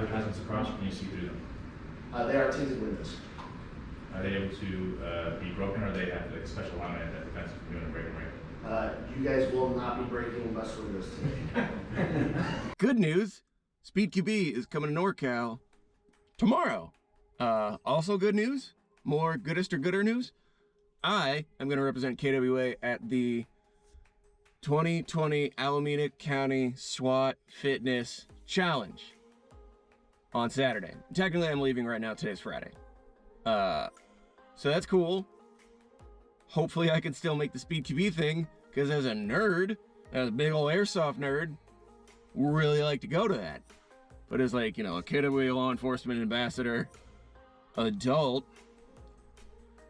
advertisements across, or can you see through them? They are tinted windows. Are they able to be broken, or they have like a special laminate that prevents them from doing a break and break? You guys will not be breaking bus windows today. Good news, Speed QB is coming to NorCal tomorrow. Also good news, more goodest or gooder news, I am going to represent KWA at the 2020 Alameda County SWAT Fitness Challenge on Saturday. Technically, I'm leaving right now. Today's Friday. So that's cool. Hopefully I can still make the Speed QB thing, because as a nerd, as a big old airsoft nerd, really like to go to that. But as like, you know, a KWA law enforcement ambassador, adult,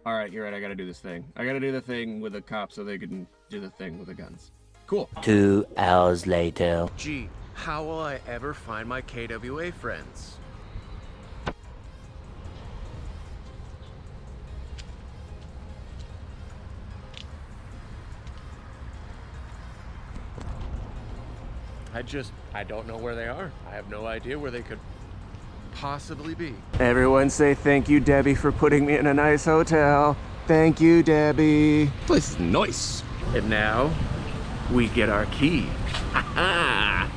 all right, you're right, I gotta do this thing. I gotta do the thing with the cops so they can do the thing with the guns. Cool. 2 hours later. Gee, how will I ever find my KWA friends? I don't know where they are. I have no idea where they could possibly be. Everyone say thank you, Debbie, for putting me in a nice hotel. Thank you, Debbie. This is nice. And now we get our key. Ha ha!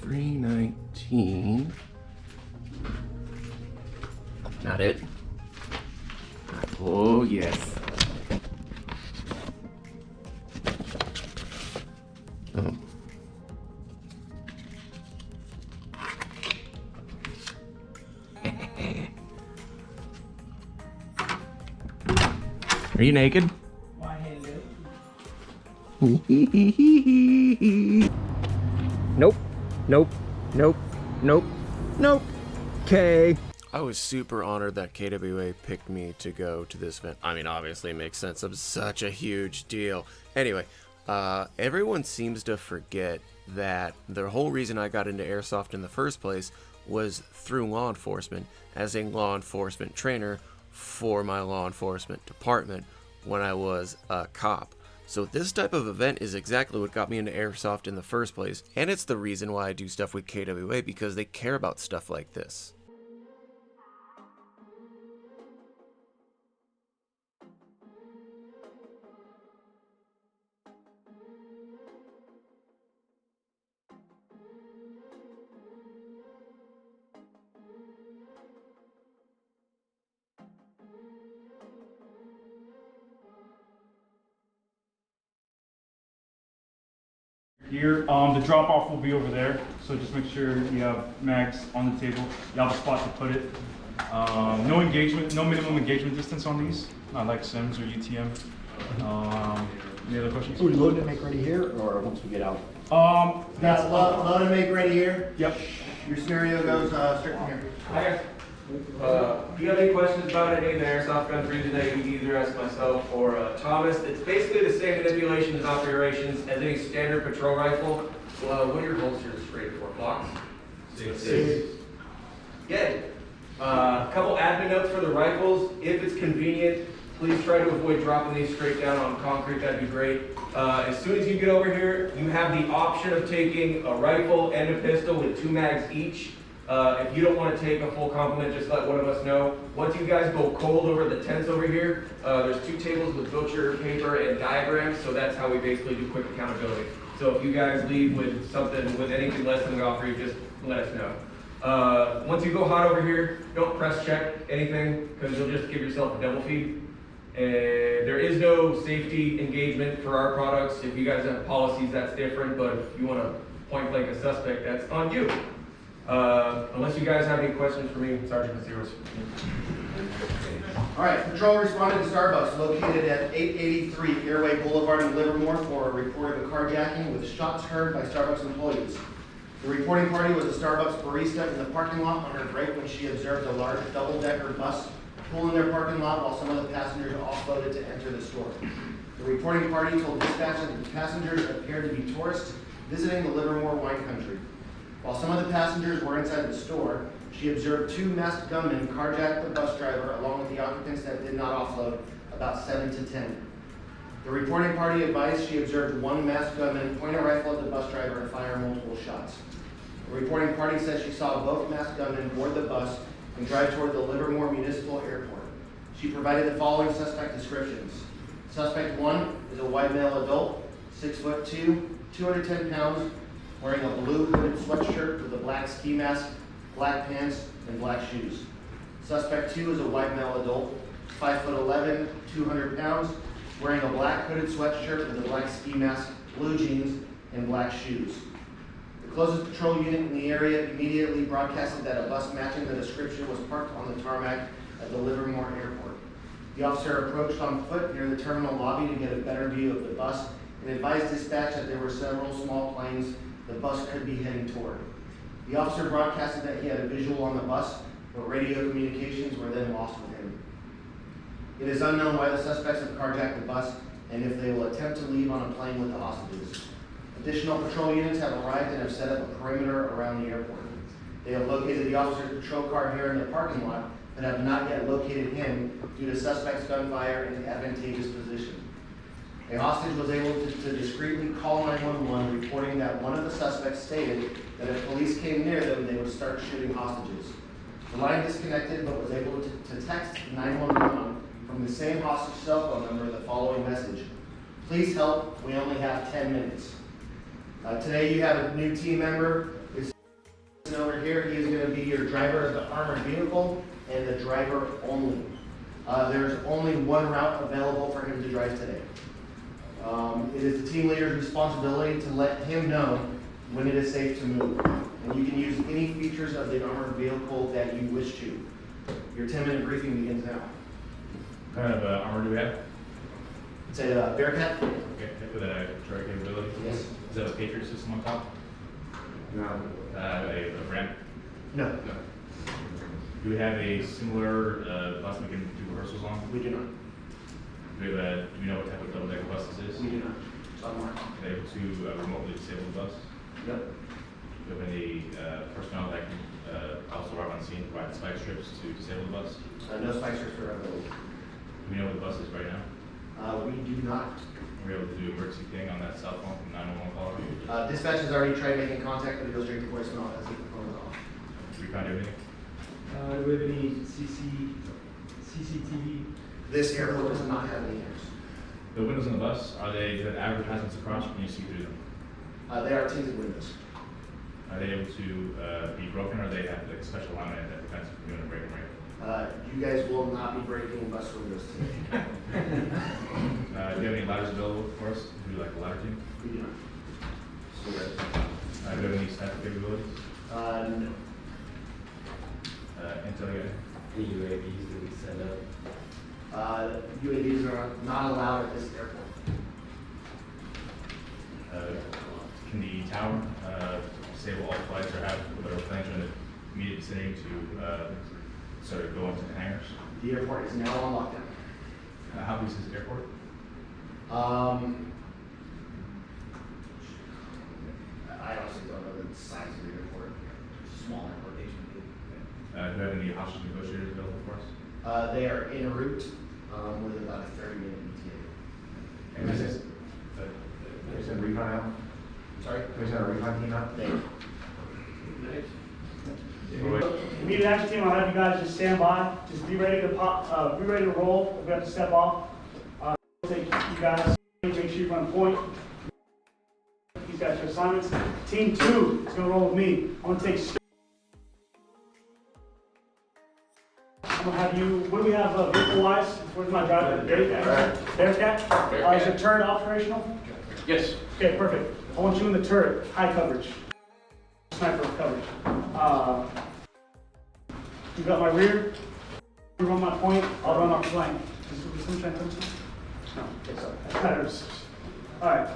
$319. Not it. Oh, yes. Oh. Are you naked? Nope. Nope. Nope. Nope. Nope. Okay. I was super honored that KWA picked me to go to this event. I mean, obviously it makes sense. I'm such a huge deal. Anyway, everyone seems to forget that the whole reason I got into airsoft in the first place was through law enforcement, as a law enforcement trainer for my law enforcement department when I was a cop. So this type of event is exactly what got me into airsoft in the first place, and it's the reason why I do stuff with KWA, because they care about stuff like this. Here, the drop off will be over there, so just make sure you have mags on the table. You have a spot to put it. No engagement, no minimum engagement distance on these, not like SIMs or UTM. Any other questions? Are we load and make ready here, or once we get out? That's Load and make ready here. Yep. Your scenario goes straight from here. Hi guys. Do you have any questions about any of the airsoft guns reason that you can either ask myself or Thomas? It's basically the same manipulations and operations as any standard patrol rifle. What are your holsters rated for? Blocks? 6. Good. A couple admin notes for the rifles. If it's convenient, please try to avoid dropping these straight down on concrete. That'd be great. As soon as you get over here, you have the option of taking a rifle and a pistol with 2 mags each. If you don't want to take a full complement, just let one of us know. Once you guys go cold over the tents over here, there's 2 tables with butcher paper and diagrams, so that's how we basically do quick accountability. So if you guys leave with something, with anything less than we offer you, just let us know. Once you go hot over here, don't press check anything, because you'll just give yourself a double feed. There is no safety engagement for our products. If you guys have policies, that's different, but if you want to point blank a suspect, that's on you. Unless you guys have any questions for me, Sergeant Maceros. All right, patrol responded to Starbucks located at 883 Airway Boulevard in Livermore for a report of a carjacking with shots heard by Starbucks employees. The reporting party was a Starbucks barista in the parking lot on her break when she observed a large double-decker bus pull in their parking lot while some of the passengers offloaded to enter the store. The reporting party told dispatch that the passengers appeared to be tourists visiting the Livermore wine country. While some of the passengers were inside the store, she observed two masked gunmen carjack the bus driver along with the occupants that did not offload, about 7 to 10. The reporting party advised she observed one masked gunman point a rifle at the bus driver and fire multiple shots. The reporting party says she saw both masked gunmen board the bus and drive toward the Livermore Municipal Airport. She provided the following suspect descriptions. Suspect 1 is a white male adult, 6'2", 210 pounds, wearing a blue hooded sweatshirt with a black ski mask, black pants, and black shoes. Suspect 2 is a white male adult, 5'11", 200 pounds, wearing a black hooded sweatshirt with a black ski mask, blue jeans, and black shoes. The closest patrol unit in the area immediately broadcasted that a bus matching the description was parked on the tarmac at the Livermore Airport. The officer approached on foot near the terminal lobby to get a better view of the bus and advised dispatch that there were several small planes the bus could be heading toward. The officer broadcasted that he had a visual on the bus, but radio communications were then lost with him. It is unknown why the suspects have carjacked the bus and if they will attempt to leave on a plane with the hostages. Additional patrol units have arrived and have set up a perimeter around the airport. They have located the officer's patrol car here in the parking lot, but have not yet located him due to suspect's gunfire in an advantageous position. A hostage was able to discreetly call 911, reporting that one of the suspects stated that if police came near them, they would start shooting hostages. The line disconnected, but was able to text 911 from the same hostage cell phone number the following message: "Please help, we only have 10 minutes. Today you have a new team member. Is over here. He is going to be your driver of the armored vehicle and the driver only. There's only one route available for him to drive today. It is the team leader's responsibility to let him know when it is safe to move. And you can use any features of the armored vehicle that you wish to. Your 10-minute briefing begins now." What kind of armor do we have? It's a Bearcat? Okay, with a turret capability? Yes. Is that a Patriot system on top? No. A ramp? No, No. Do we have a similar bus we can do rehearsals on? we do not. Do we know what type of double-decker bus this is? We do not. It's on mark. Are they able to remotely disable the bus? Yep. Do you have any personnel that can also arrive on scene, provide spike strips to disable the bus? No spikes are available. Do we know where the bus is right now? We do not. Are we able to do emergency ping on that cell phone from 911 caller? Dispatch has already tried making contact, but it goes straight to voicemail as the phone is off. Do we find everything? Do we have any CCTV? This airport does not have any airs. The windows on the bus, are they the advertisements across, or can you see through them? They are tinted windows. Are they able to be broken, or they have like a special laminate that prevents them from doing a break and break? You guys will not be breaking bus windows today. Do you have any ladders available for us? Do you like a ladder team? We do not. Do you have any sniper capabilities? No. Intel yet? Any UAVs that we send up? UAVs are not allowed at this airport. Can the tower disable all flights or have whatever planes are in the immediate vicinity to sort of go into the hangars? The airport is now on lockdown. How big is this airport? I honestly don't know the size of the airport. Small airport, they should be. Do you have any hostage negotiators available for us? They are en route with about a 30-minute ETA. And this is, There's a refund out? Sorry? There's a refund team out? They. Immediate action team, I'll have you guys just stand by, just be ready to pop, be ready to roll. If we have to step off, take you guys, make sure you run point. These guys are assignments. Team 2 is gonna roll with me. I'm gonna take. I'm gonna have you. What do we have vehicle-wise? Where's my driver? Bearcat. Is your turret operational? yes. Okay, perfect. I want you in the turret, high coverage. Sniper coverage. You got my rear, you run my point, I'll run our flank. Is this one No, okay, sorry. That matters. Alright,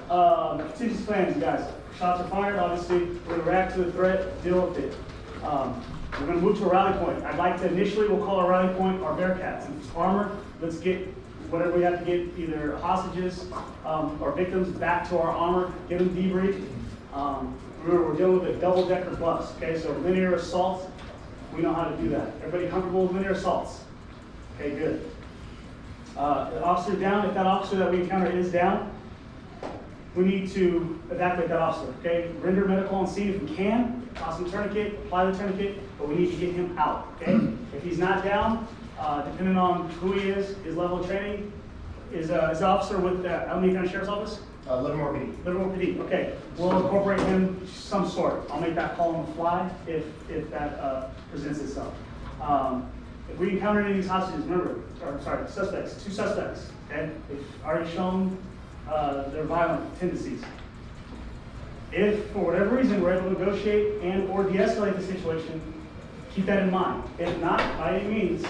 contingency plans, guys. Shots are fired, obviously. We're gonna react to the threat, deal with it. We're gonna move to a rally point. I'd like to initially, we'll call our rally point our Bearcats. Since it's armor, let's get whatever we have to get, either hostages or victims back to our armor, get them debriefed. We're dealing with a double-decker bus, okay? So linear assault, We know how to do that. Everybody comfortable with linear assaults? Okay, good. The officer down, if that officer that we encounter is down, we need to evacuate that officer, okay? Render medical on scene if we can, toss him a tourniquet, apply the tourniquet, but we need to get him out, okay? If he's not down, depending on who he is, his level of training, is the officer with the Alameda County Sheriff's Office? Livermore PD. Livermore PD, okay. We'll incorporate him some sort. I'll make that call on the fly if that presents itself. If we encounter any of these hostages, remember, or sorry, suspects, 2 suspects, okay? They've already shown their violent tendencies. If, for whatever reason, we're able to negotiate and or de-escalate the situation, keep that in mind. If not, by any means,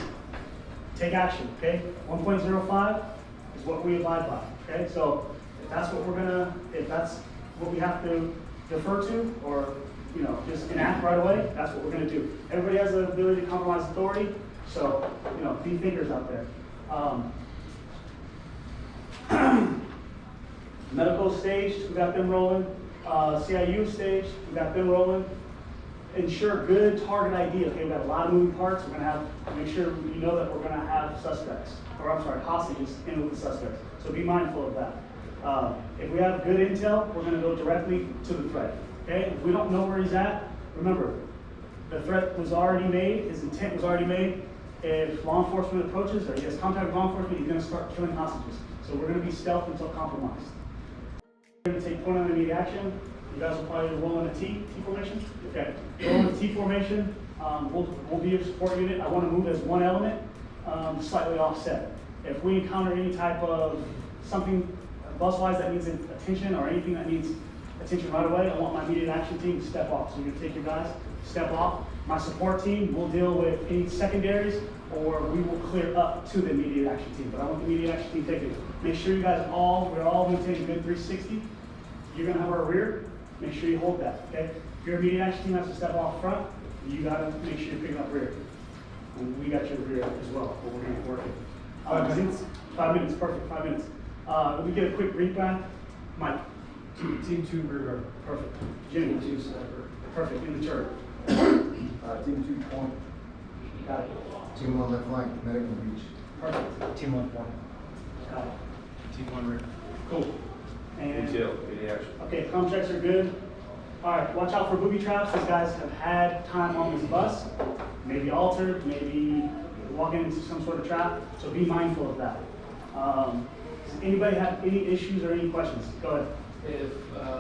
take action, okay? 1.05 is what we abide by, okay? So if that's what if that's what we have to defer to, or, you know, just enact right away, that's what we're gonna do. Everybody has the ability to compromise authority, so, you know, be thinkers out there. Medical stage, we got them rolling. CIU stage, we got them rolling. Ensure good target ID. Okay, we got a lot of moving parts. We're gonna have make sure you know that we're gonna have suspects, or I'm sorry, hostages in with the suspects. So be mindful of that. If we have good intel, we're gonna go directly to the threat. Okay, if we don't know where he's at, remember, the threat was already made. His intent was already made. If law enforcement approaches, or he has contact with law enforcement, he's gonna start killing hostages. So we're gonna be stealth until compromised. We're going to take point on immediate action. You guys will probably roll in a T formation. Okay, roll in a T formation. We'll be your support unit. I want to move as one element, slightly offset. If we encounter any type of something bus-wise that needs attention, or anything that needs attention right away, I want my immediate action team to step off. So you're going to take your guys, step off. My support team will deal with any secondaries, or we will clear up to the immediate action team. But I want the immediate action team taken. Make sure you guys we're all maintaining a good 360. You're gonna have our rear, make sure you hold that, okay? If your immediate action team has to step off front, you gotta make sure you're picking up rear. And we got your rear as well, but we're gonna work it. 5 minutes? 5 minutes, perfect, 5 minutes. Let me get a quick brief back. Mike. Team 2 rear guard. Perfect. Jimmy. Team 2 sniper. Perfect, in the turret. Team 2 point. Got it. Team 1 left flank, medical breach. Perfect. Team 1 point. Got it. Team 1 rear. Cool. And action. okay, comm checks are good. All right, watch out for booby traps. These guys have had time on this bus, maybe altered, maybe walking into some sort of trap. So be mindful of that. Does anybody have any issues or any questions? Go ahead. If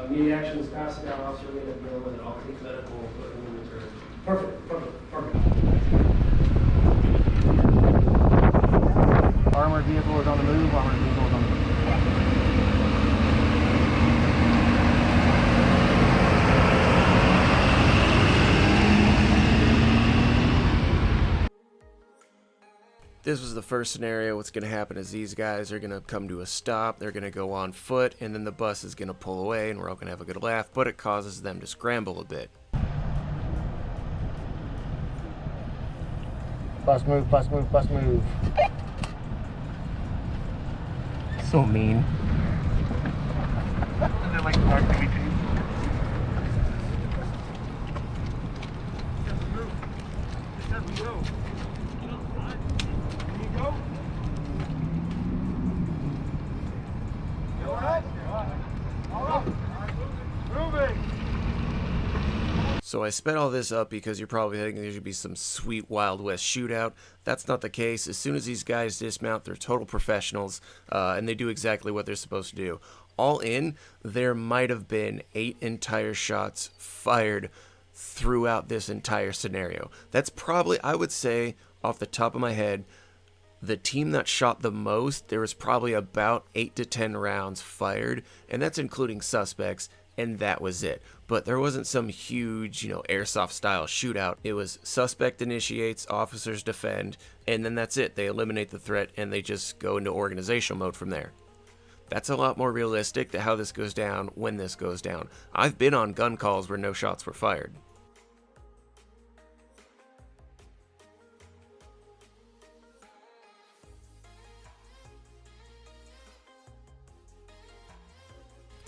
immediate action is passed down, officer may have deal with it. I'll take medical and put him in the turret. Perfect, perfect, perfect. Armored vehicle is on the move. Armored vehicle is on the move. This was the first scenario. What's going to happen is these guys are going to come to a stop. They're going to go on foot, and then the bus is going to pull away, and we're all going to have a good laugh, but it causes them to scramble a bit. Bus move, bus move, bus move. So mean. They're like dark to me too. So I sped all this up because you're probably thinking there should be some sweet Wild West shootout. That's not the case. As soon as these guys dismount, they're total professionals, and they do exactly what they're supposed to do. All in, there might have been 8 entire shots fired throughout this entire scenario. That's probably, I would say, off the top of my head, the team that shot the most, there was probably about 8 to 10 rounds fired, and that's including suspects, and that was it. But there wasn't some huge, airsoft style shootout. It was suspect initiates, officers defend, and then that's it. They eliminate the threat and they just go into organizational mode from there. That's a lot more realistic to how this goes down when this goes down. I've been on gun calls where no shots were fired.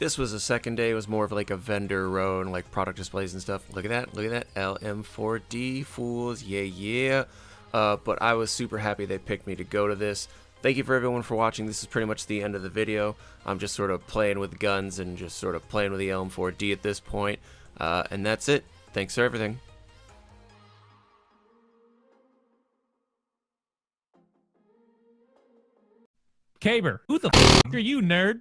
This was the second day. It was more of like a vendor row and like product displays and stuff. Look at that. Look at that. LM4 fools. Yeah, yeah. But I was super happy they picked me to go to this. Thank you for everyone for watching. This is pretty much the end of the video. I'm just sort of playing with guns and just sort of playing with the LM4D at this point. And that's it. Thanks for everything. Caber, who the f are you, nerd?